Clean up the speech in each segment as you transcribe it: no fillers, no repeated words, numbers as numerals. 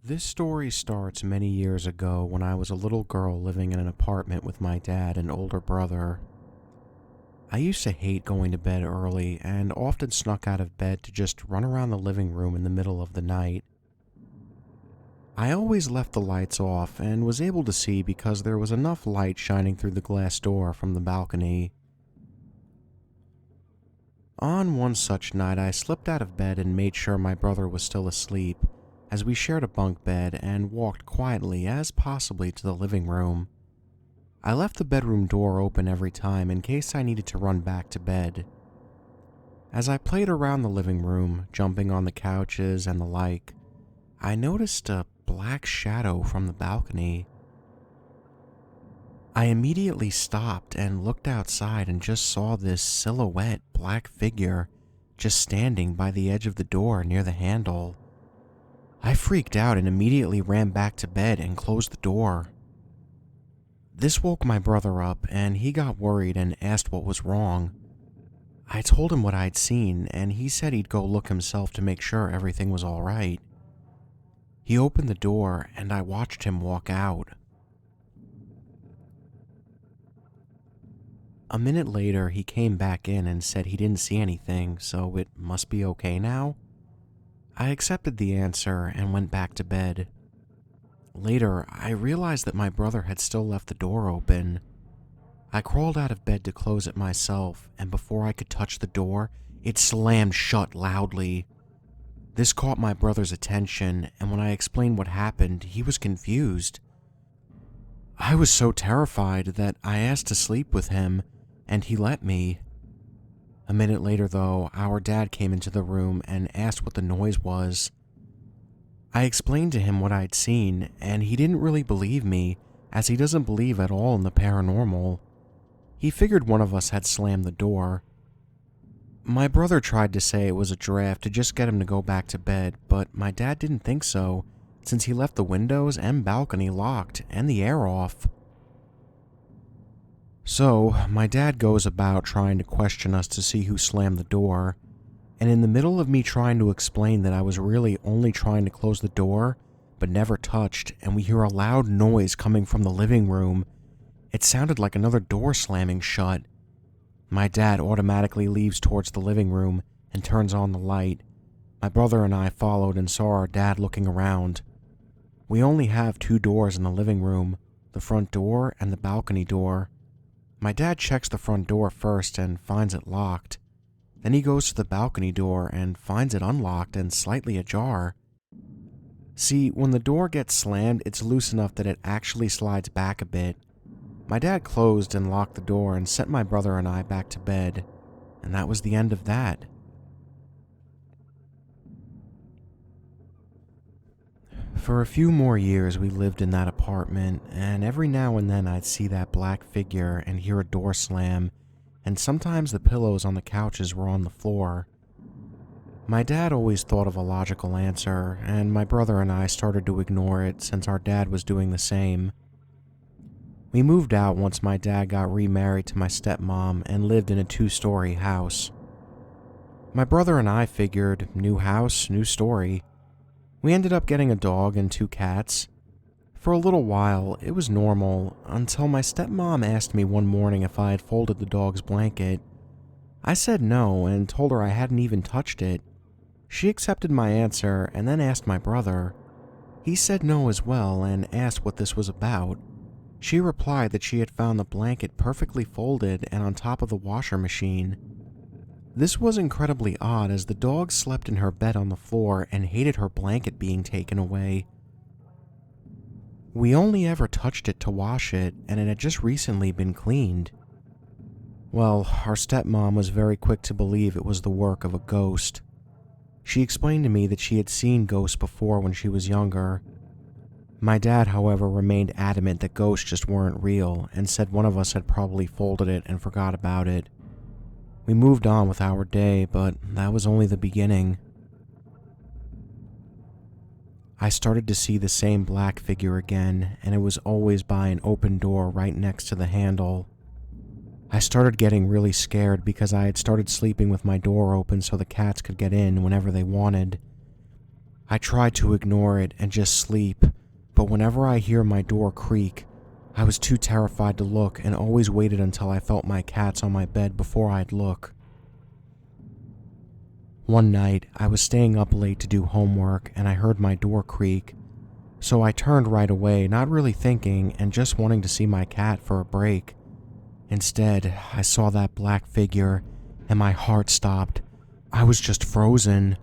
This story starts many years ago when I was a little girl living in an apartment with my dad and older brother. I used to hate going to bed early and often snuck out of bed to just run around the living room in the middle of the night. I always left the lights off and was able to see because there was enough light shining through the glass door from the balcony. On one such night, I slipped out of bed and made sure my brother was still asleep, as we shared a bunk bed, and walked quietly as possibly to the living room. I left the bedroom door open every time in case I needed to run back to bed. As I played around the living room, jumping on the couches and the like, I noticed a black shadow from the balcony. I immediately stopped and looked outside and just saw this silhouette black figure just standing by the edge of the door near the handle. I freaked out and immediately ran back to bed and closed the door. This woke my brother up and he got worried and asked what was wrong. I told him what I'd seen and he said he'd go look himself to make sure everything was all right. He opened the door and I watched him walk out. A minute later, he came back in and said he didn't see anything, so it must be okay now. I accepted the answer and went back to bed. Later, I realized that my brother had still left the door open. I crawled out of bed to close it myself, and before I could touch the door, it slammed shut loudly. This caught my brother's attention, and when I explained what happened, he was confused. I was so terrified that I asked to sleep with him, and he let me. A minute later, though, our dad came into the room and asked what the noise was. I explained to him what I'd seen, and he didn't really believe me, as he doesn't believe at all in the paranormal. He figured one of us had slammed the door. My brother tried to say it was a draft to just get him to go back to bed, but my dad didn't think so, since he left the windows and balcony locked and the air off. So, my dad goes about trying to question us to see who slammed the door, and in the middle of me trying to explain that I was really only trying to close the door, but never touched, and we hear a loud noise coming from the living room. It sounded like another door slamming shut. My dad automatically leaves towards the living room and turns on the light. My brother and I followed and saw our dad looking around. We only have two doors in the living room, the front door and the balcony door. My dad checks the front door first and finds it locked. Then he goes to the balcony door and finds it unlocked and slightly ajar. See, when the door gets slammed, it's loose enough that it actually slides back a bit. My dad closed and locked the door and sent my brother and I back to bed, and that was the end of that. For a few more years, we lived in that apartment, and every now and then I'd see that black figure and hear a door slam, and sometimes the pillows on the couches were on the floor. My dad always thought of a logical answer, and my brother and I started to ignore it since our dad was doing the same. We moved out once my dad got remarried to my stepmom and lived in a 2-story house. My brother and I figured, new house, new story. We ended up getting a dog and 2 cats. For a little while, it was normal, until my stepmom asked me one morning if I had folded the dog's blanket. I said no and told her I hadn't even touched it. She accepted my answer and then asked my brother. He said no as well and asked what this was about. She replied that she had found the blanket perfectly folded and on top of the washer machine. This was incredibly odd as the dog slept in her bed on the floor and hated her blanket being taken away. We only ever touched it to wash it, and it had just recently been cleaned. Well, our stepmom was very quick to believe it was the work of a ghost. She explained to me that she had seen ghosts before when she was younger. My dad, however, remained adamant that ghosts just weren't real and said one of us had probably folded it and forgot about it. We moved on with our day, but that was only the beginning. I started to see the same black figure again, and it was always by an open door right next to the handle. I started getting really scared because I had started sleeping with my door open so the cats could get in whenever they wanted. I tried to ignore it and just sleep, but whenever I hear my door creak, I was too terrified to look and always waited until I felt my cats on my bed before I'd look. One night, I was staying up late to do homework and I heard my door creak, so I turned right away, not really thinking and just wanting to see my cat for a break. Instead, I saw that black figure and my heart stopped. I was just frozen.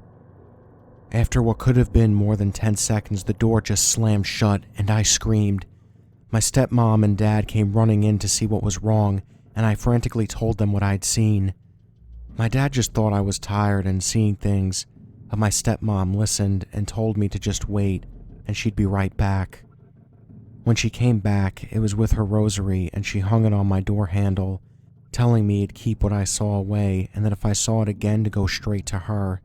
After what could have been more than 10 seconds, the door just slammed shut and I screamed. My stepmom and dad came running in to see what was wrong, and I frantically told them what I'd seen. My dad just thought I was tired and seeing things, but my stepmom listened and told me to just wait, and she'd be right back. When she came back, it was with her rosary, and she hung it on my door handle, telling me to keep what I saw away, and that if I saw it again to go straight to her.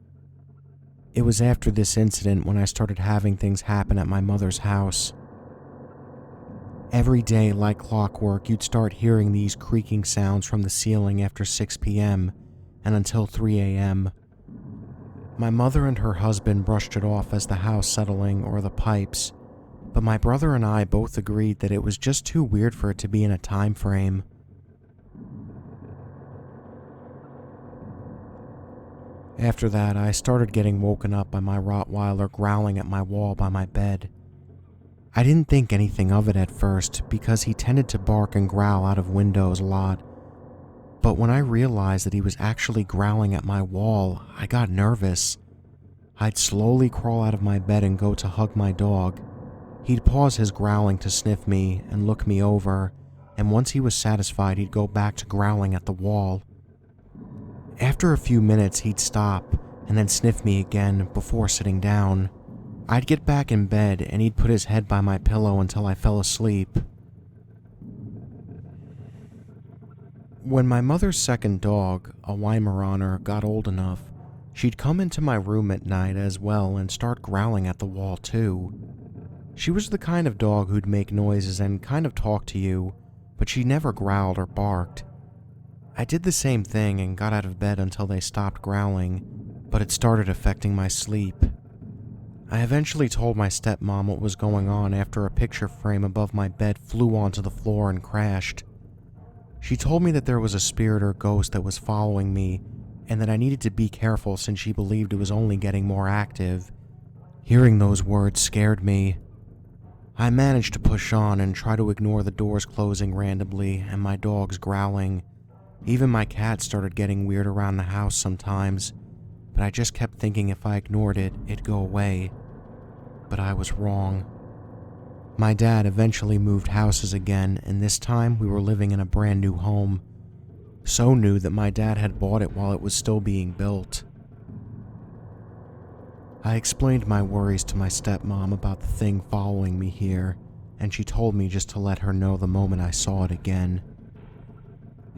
It was after this incident when I started having things happen at my mother's house. Every day, like clockwork, you'd start hearing these creaking sounds from the ceiling after 6 p.m. and until 3 a.m. My mother and her husband brushed it off as the house settling or the pipes, but my brother and I both agreed that it was just too weird for it to be in a time frame. After that, I started getting woken up by my Rottweiler growling at my wall by my bed. I didn't think anything of it at first because he tended to bark and growl out of windows a lot, but when I realized that he was actually growling at my wall, I got nervous. I'd slowly crawl out of my bed and go to hug my dog. He'd pause his growling to sniff me and look me over, and once he was satisfied, he'd go back to growling at the wall. After a few minutes, he'd stop and then sniff me again before sitting down. I'd get back in bed and he'd put his head by my pillow until I fell asleep. When my mother's second dog, a Weimaraner, got old enough, she'd come into my room at night as well and start growling at the wall too. She was the kind of dog who'd make noises and kind of talk to you, but she never growled or barked. I did the same thing and got out of bed until they stopped growling, but it started affecting my sleep. I eventually told my stepmom what was going on after a picture frame above my bed flew onto the floor and crashed. She told me that there was a spirit or ghost that was following me and that I needed to be careful since she believed it was only getting more active. Hearing those words scared me. I managed to push on and try to ignore the doors closing randomly and my dogs growling. Even my cat started getting weird around the house sometimes, but I just kept thinking if I ignored it, it'd go away. But I was wrong. My dad eventually moved houses again, and this time we were living in a brand new home. So new that my dad had bought it while it was still being built. I explained my worries to my stepmom about the thing following me here, and she told me just to let her know the moment I saw it again.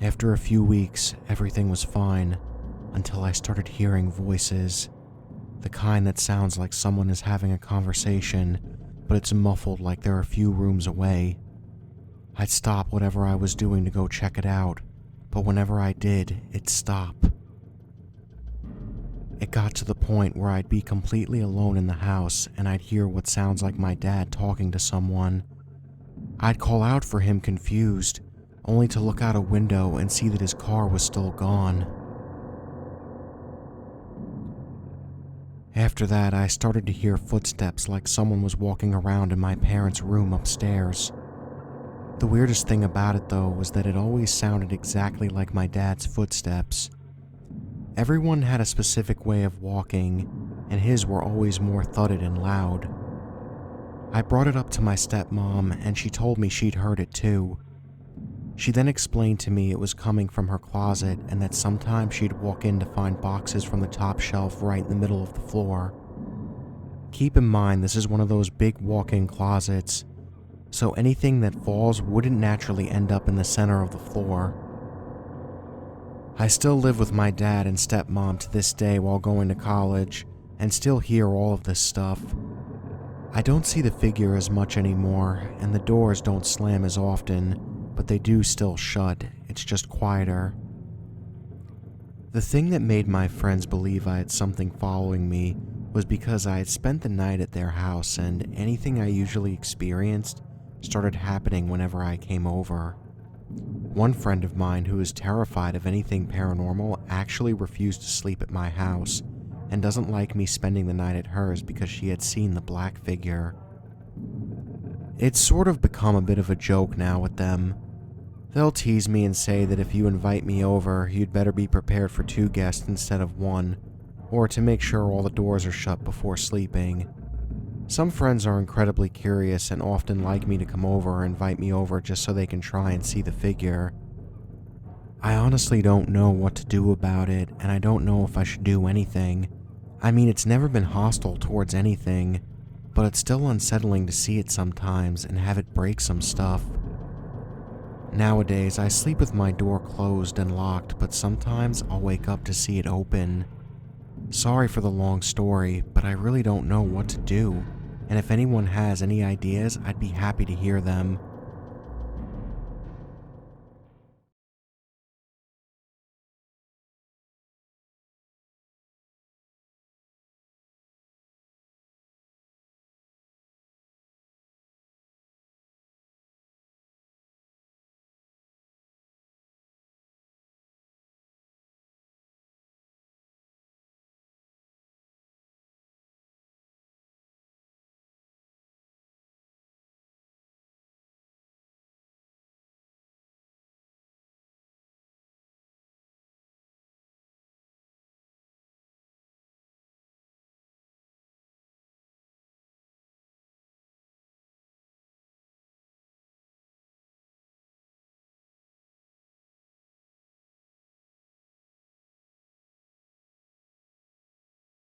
After a few weeks, everything was fine, until I started hearing voices. The kind that sounds like someone is having a conversation, but it's muffled like they're a few rooms away. I'd stop whatever I was doing to go check it out, but whenever I did, it'd stop. It got to the point where I'd be completely alone in the house and I'd hear what sounds like my dad talking to someone. I'd call out for him confused, only to look out a window and see that his car was still gone. After that, I started to hear footsteps like someone was walking around in my parents' room upstairs. The weirdest thing about it, though, was that it always sounded exactly like my dad's footsteps. Everyone had a specific way of walking, and his were always more thudded and loud. I brought it up to my stepmom, and she told me she'd heard it too. She then explained to me it was coming from her closet and that sometimes she'd walk in to find boxes from the top shelf right in the middle of the floor. Keep in mind, this is one of those big walk-in closets, so anything that falls wouldn't naturally end up in the center of the floor. I still live with my dad and stepmom to this day while going to college, and still hear all of this stuff. I don't see the figure as much anymore, and the doors don't slam as often, but they do still shut. It's just quieter. The thing that made my friends believe I had something following me was because I had spent the night at their house and anything I usually experienced started happening whenever I came over. One friend of mine who is terrified of anything paranormal actually refused to sleep at my house and doesn't like me spending the night at hers because she had seen the black figure. It's sort of become a bit of a joke now with them. They'll tease me and say that if you invite me over, you'd better be prepared for 2 guests instead of 1, or to make sure all the doors are shut before sleeping. Some friends are incredibly curious and often like me to come over or invite me over just so they can try and see the figure. I honestly don't know what to do about it, and I don't know if I should do anything. I mean, it's never been hostile towards anything, but it's still unsettling to see it sometimes and have it break some stuff. Nowadays, I sleep with my door closed and locked, but sometimes I'll wake up to see it open. Sorry for the long story, but I really don't know what to do, and if anyone has any ideas, I'd be happy to hear them.